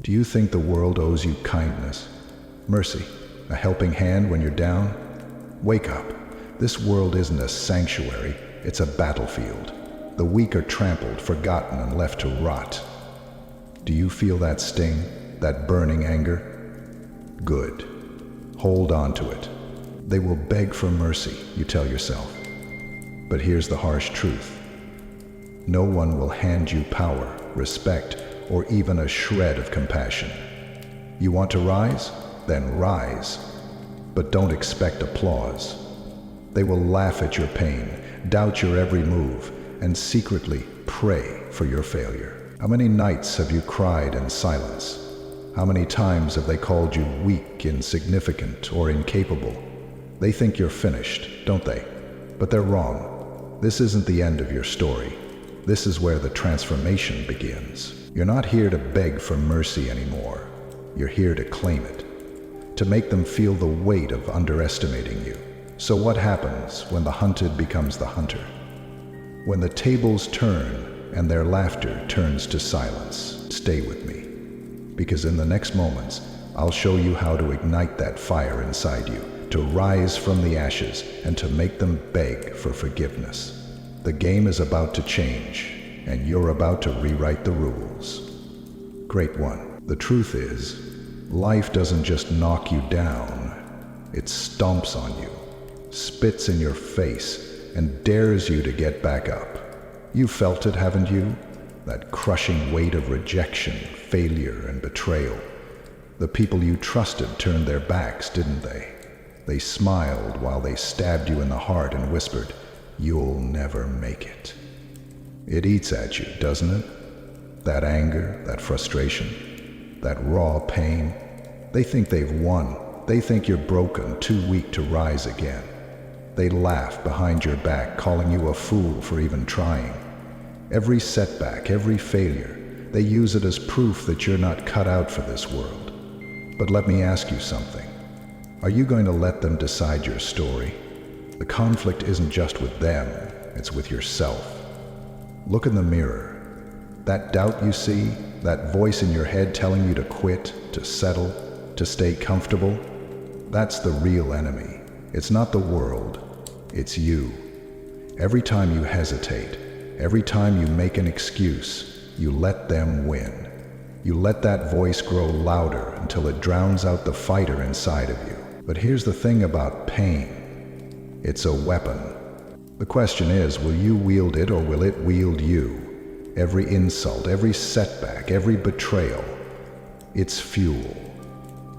Do you think the world owes you kindness, mercy, a helping hand when you're down? Wake up. This world isn't a sanctuary, it's a battlefield. The weak are trampled, forgotten, and left to rot. Do you feel that sting, that burning anger? Good. Hold on to it. They will beg for mercy, you tell yourself. But here's the harsh truth. No one will hand you power, respect, or even a shred of compassion. You want to rise? Then rise. But don't expect applause. They will laugh at your pain, doubt your every move, and secretly pray for your failure. How many nights have you cried in silence? How many times have they called you weak, insignificant, or incapable? They think you're finished, don't they? But they're wrong. This isn't the end of your story. This is where the transformation begins. You're not here to beg for mercy anymore. You're here to claim it, to make them feel the weight of underestimating you. So what happens when the hunted becomes the hunter? When the tables turn and their laughter turns to silence, stay with me. Because in the next moments, I'll show you how to ignite that fire inside you, to rise from the ashes and to make them beg for forgiveness. The game is about to change, and you're about to rewrite the rules. Great one. The truth is, life doesn't just knock you down, it stomps on you, spits in your face, and dares you to get back up. You've felt it, haven't you? That crushing weight of rejection, failure, and betrayal. The people you trusted turned their backs, didn't they? They smiled while they stabbed you in the heart and whispered, "You'll never make it." It eats at you, doesn't it? That anger, that frustration, that raw pain. They think they've won. They think you're broken, too weak to rise again. They laugh behind your back, calling you a fool for even trying. Every setback, every failure, they use it as proof that you're not cut out for this world. But let me ask you something. Are you going to let them decide your story? The conflict isn't just with them, it's with yourself. Look in the mirror. That doubt you see, that voice in your head telling you to quit, to settle, to stay comfortable, that's the real enemy. It's not the world, it's you. Every time you hesitate, every time you make an excuse, you let them win. You let that voice grow louder until it drowns out the fighter inside of you. But here's the thing about pain. It's a weapon. The question is, will you wield it or will it wield you? Every insult, every setback, every betrayal, it's fuel.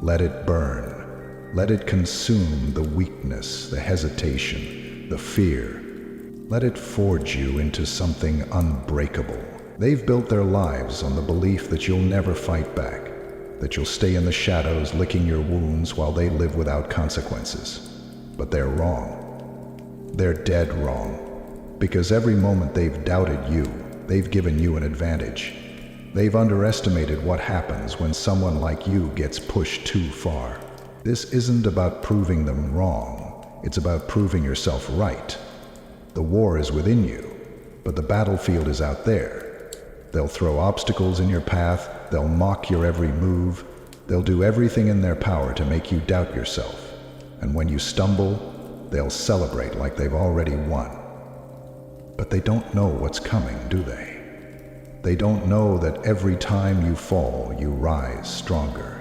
Let it burn. Let it consume the weakness, the hesitation, the fear. Let it forge you into something unbreakable. They've built their lives on the belief that you'll never fight back, that you'll stay in the shadows licking your wounds while they live without consequences. But they're wrong. They're dead wrong. Because every moment they've doubted you, they've given you an advantage. They've underestimated what happens when someone like you gets pushed too far. This isn't about proving them wrong. It's about proving yourself right. The war is within you, but the battlefield is out there. They'll throw obstacles in your path, they'll mock your every move, they'll do everything in their power to make you doubt yourself. And when you stumble, they'll celebrate like they've already won. But they don't know what's coming, do they? They don't know that every time you fall, you rise stronger.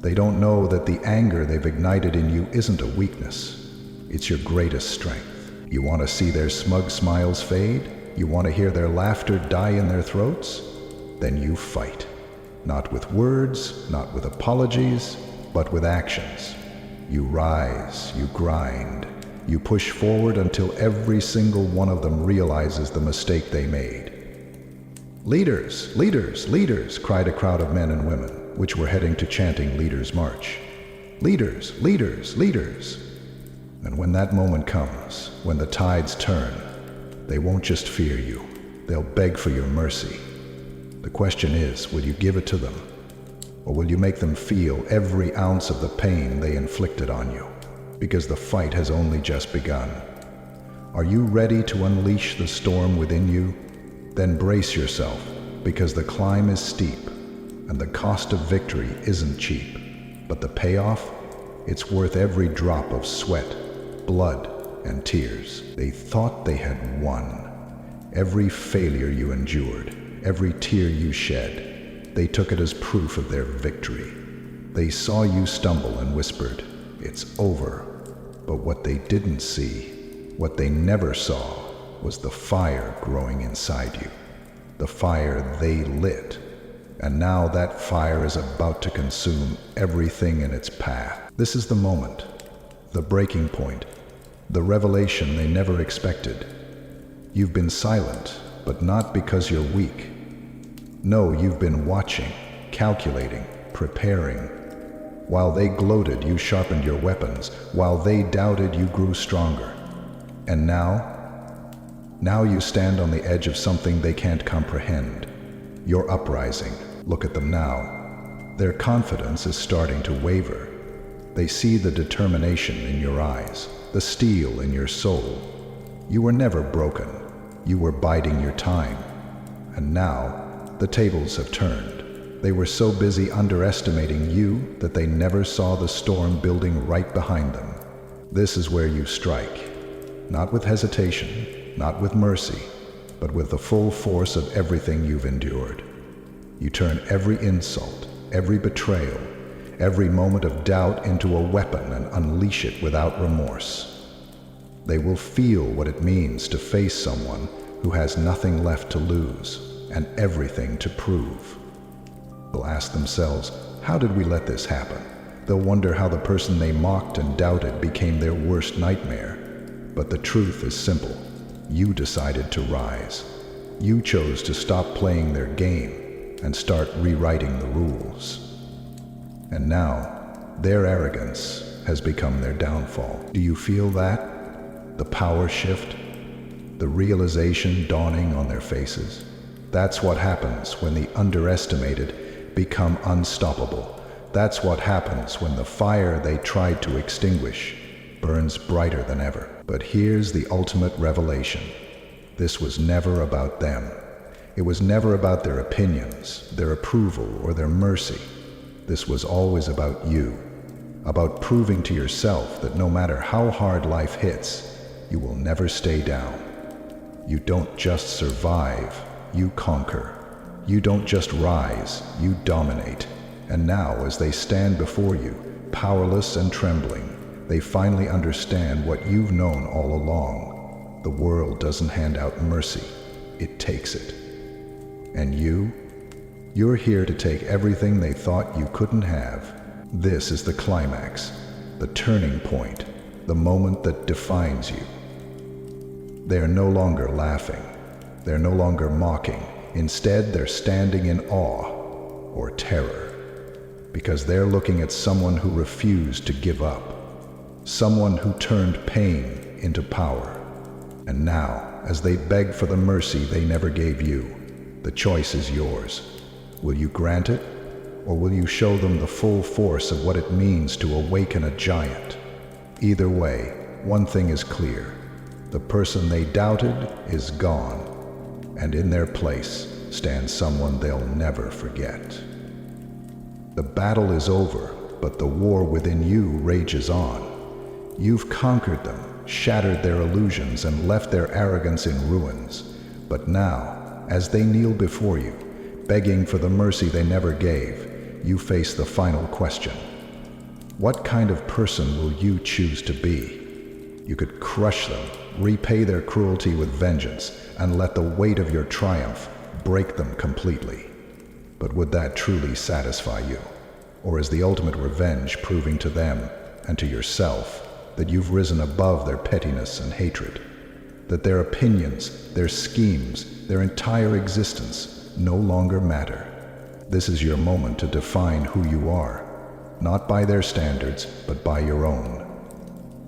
They don't know that the anger they've ignited in you isn't a weakness. It's your greatest strength. You want to see their smug smiles fade? You want to hear their laughter die in their throats? Then you fight. Not with words, not with apologies, but with actions. You rise, you grind, you push forward until every single one of them realizes the mistake they made. "Leaders, leaders, leaders," cried a crowd of men and women, which were heading to chanting Leaders' March. "Leaders, leaders, leaders." And when that moment comes, when the tides turn, they won't just fear you, they'll beg for your mercy. The question is, will you give it to them? Or will you make them feel every ounce of the pain they inflicted on you? Because the fight has only just begun. Are you ready to unleash the storm within you? Then brace yourself, because the climb is steep, And the cost of victory isn't cheap, but the payoff? It's worth every drop of sweat, blood, and tears. They thought they had won. Every failure you endured, every tear you shed, they took it as proof of their victory. They saw you stumble and whispered, "It's over." But what they didn't see, what they never saw, was the fire growing inside you. The fire they lit. And now that fire is about to consume everything in its path. This is the moment, the breaking point, the revelation they never expected. You've been silent, but not because you're weak. No, you've been watching, calculating, preparing. While they gloated, you sharpened your weapons. While they doubted, you grew stronger. And now you stand on the edge of something they can't comprehend. You're uprising. Look at them now. Their confidence is starting to waver. They see the determination in your eyes, the steel in your soul. You were never broken. You were biding your time. And now, the tables have turned. They were so busy underestimating you that they never saw the storm building right behind them. This is where you strike. Not with hesitation, not with mercy, but with the full force of everything you've endured. You turn every insult, every betrayal, every moment of doubt into a weapon and unleash it without remorse. They will feel what it means to face someone who has nothing left to lose and everything to prove. They'll ask themselves, how did we let this happen? They'll wonder how the person they mocked and doubted became their worst nightmare. But the truth is simple. You decided to rise. You chose to stop playing their game and start rewriting the rules. And now, their arrogance has become their downfall. Do you feel that? The power shift? The realization dawning on their faces? That's what happens when the underestimated become unstoppable. That's what happens when the fire they tried to extinguish burns brighter than ever. But here's the ultimate revelation. This was never about them. It was never about their opinions, their approval, or their mercy. This was always about you. About proving to yourself that no matter how hard life hits, you will never stay down. You don't just survive, you conquer. You don't just rise, you dominate. And now, as they stand before you, powerless and trembling, they finally understand what you've known all along. The world doesn't hand out mercy, it takes it. And you're here to take everything they thought you couldn't have. This is the climax, the turning point, the moment that defines you. They are no longer laughing, they're no longer mocking. Instead, they're standing in awe or terror, because they're looking at someone who refused to give up, someone who turned pain into power. And now, as they beg for the mercy they never gave you, the choice is yours. Will you grant it, or will you show them the full force of what it means to awaken a giant? Either way, one thing is clear. The person they doubted is gone. And in their place stands someone they'll never forget. The battle is over, but the war within you rages on. You've conquered them, shattered their illusions, and left their arrogance in ruins. But now, as they kneel before you, begging for the mercy they never gave, you face the final question. What kind of person will you choose to be? You could crush them, repay their cruelty with vengeance, and let the weight of your triumph break them completely. But would that truly satisfy you? Or is the ultimate revenge proving to them and to yourself that you've risen above their pettiness and hatred? That their opinions, their schemes, their entire existence no longer matter? This is your moment to define who you are, not by their standards, but by your own.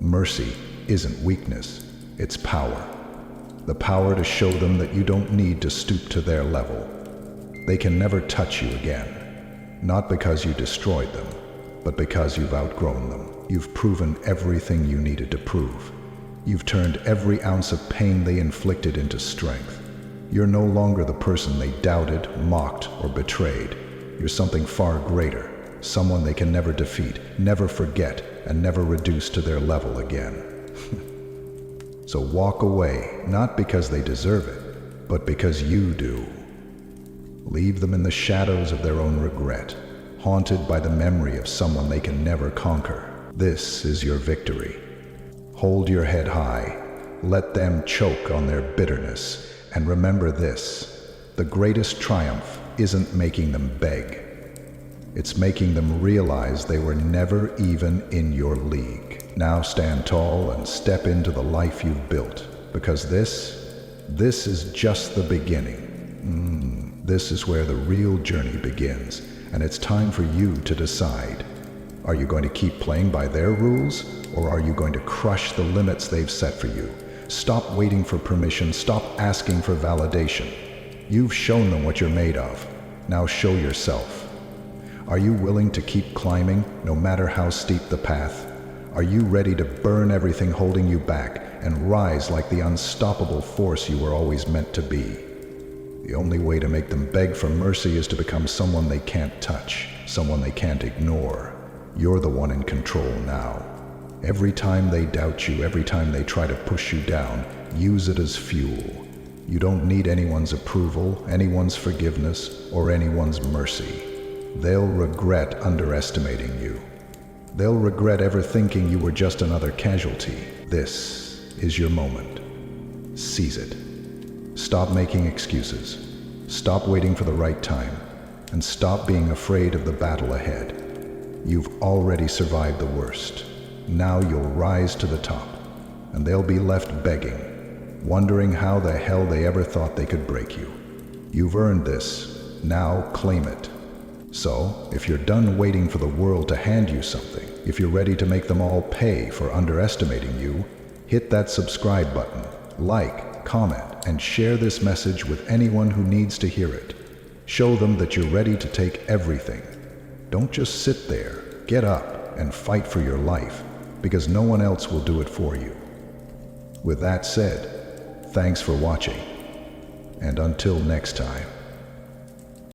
Mercy isn't weakness, it's power. The power to show them that you don't need to stoop to their level. They can never touch you again, not because you destroyed them, but because you've outgrown them. You've proven everything you needed to prove. You've turned every ounce of pain they inflicted into strength. You're no longer the person they doubted, mocked, or betrayed. You're something far greater, someone they can never defeat, never forget, and never reduce to their level again. So walk away, not because they deserve it, but because you do. Leave them in the shadows of their own regret, haunted by the memory of someone they can never conquer. This is your victory. Hold your head high, let them choke on their bitterness, and remember this: the greatest triumph isn't making them beg. It's making them realize they were never even in your league. Now stand tall and step into the life you've built, because this is just the beginning. This is where the real journey begins, and it's time for you to decide. Are you going to keep playing by their rules, or are you going to crush the limits they've set for you? Stop waiting for permission, stop asking for validation. You've shown them what you're made of. Now show yourself. Are you willing to keep climbing, no matter how steep the path? Are you ready to burn everything holding you back and rise like the unstoppable force you were always meant to be? The only way to make them beg for mercy is to become someone they can't touch, someone they can't ignore. You're the one in control now. Every time they doubt you, every time they try to push you down, use it as fuel. You don't need anyone's approval, anyone's forgiveness, or anyone's mercy. They'll regret underestimating you. They'll regret ever thinking you were just another casualty. This is your moment. Seize it. Stop making excuses. Stop waiting for the right time. And stop being afraid of the battle ahead. You've already survived the worst. Now you'll rise to the top, and they'll be left begging, wondering how the hell they ever thought they could break you. You've earned this. Now claim it. So, if you're done waiting for the world to hand you something, if you're ready to make them all pay for underestimating you, hit that subscribe button, like, comment, and share this message with anyone who needs to hear it. Show them that you're ready to take everything. Don't just sit there. Get up and fight for your life, because no one else will do it for you. With that said, thanks for watching, and until next time.